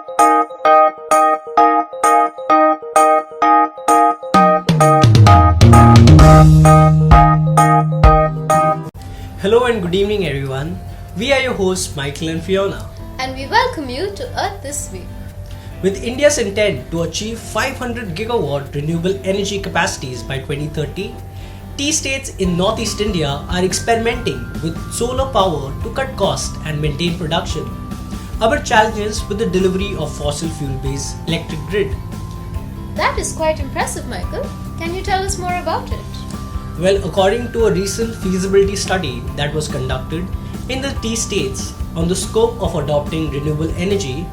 Hello and good evening everyone. We are your hosts Michael and Fiona. And we welcome you to Earth This Week. With India's intent to achieve 500 gigawatt renewable energy capacities by 2030, tea states in northeast India are experimenting with solar power to cut costs and maintain production, amid challenges with the delivery of fossil fuel-based electric grid. That is quite impressive, Michael. Can you tell us more about it? Well, according to a recent feasibility study that was conducted in the tea states on the scope of adopting renewable energy,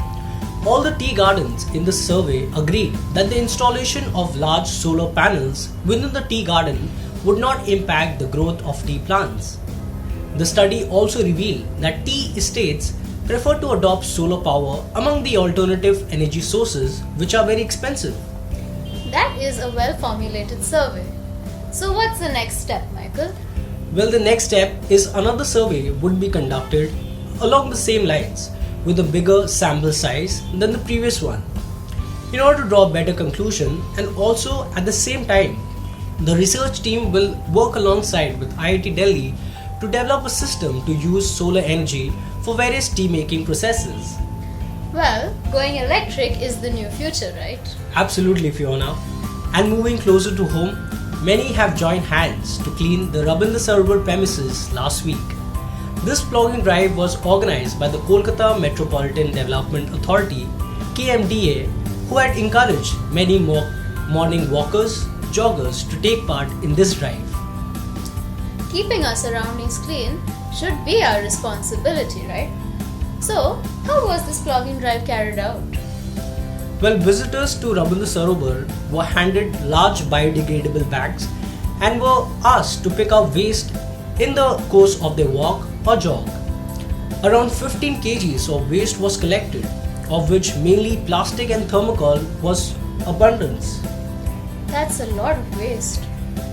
all the tea gardens in the survey agreed that the installation of large solar panels within the tea garden would not impact the growth of tea plants. The study also revealed that tea estates prefer to adopt solar power among the alternative energy sources, which are very expensive. That is a well-formulated survey. So what's the next step, Michael? Well, the next step is another survey would be conducted along the same lines with a bigger sample size than the previous one in order to draw a better conclusion, and also at the same time the research team will work alongside with IIT Delhi to develop a system to use solar energy for various tea making processes. Well, going electric is the new future, right? Absolutely, Fiona. And moving closer to home, many have joined hands to clean the Rabindra Sarovar premises last week. This plogging drive was organized by the Kolkata Metropolitan Development Authority (KMDA), who had encouraged many morning walkers, joggers to take part in this drive. Keeping our surroundings clean should be our responsibility, right? So, how was this plogging drive carried out? Well, visitors to Rabindra Sarovar were handed large biodegradable bags and were asked to pick up waste in the course of their walk or jog. Around 15 kgs of waste was collected, of which mainly plastic and thermocol was abundance. That's a lot of waste.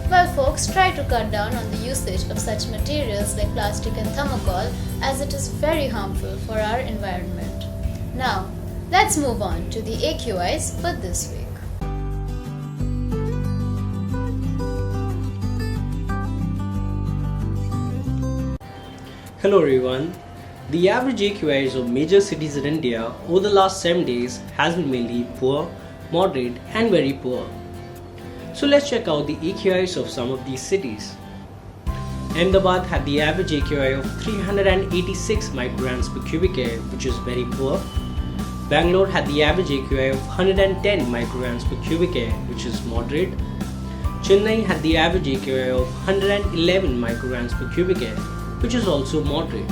Well, folks, try to cut down on the usage of such materials like plastic and thermocol, as it is very harmful for our environment. Now, let's move on to the AQIs for this week. Hello everyone. The average AQIs of major cities in India over the last 7 days has been mainly poor, moderate and very poor. So let's check out the AQIs of some of these cities. Ahmedabad had the average AQI of 386 micrograms per cubic air, which is very poor. Bangalore had the average AQI of 110 micrograms per cubic air, which is moderate. Chennai had the average AQI of 111 micrograms per cubic air, which is also moderate.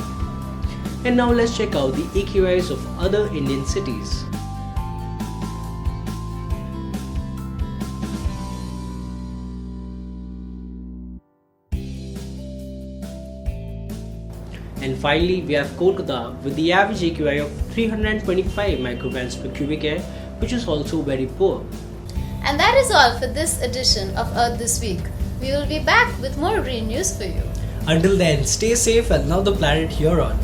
And now let's check out the AQIs of other Indian cities. And finally, we have Kolkata with the average AQI of 325 micrograms per cubic air, which is also very poor. And that is all for this edition of Earth This Week. We will be back with more green news for you. Until then, stay safe and love the planet you're on.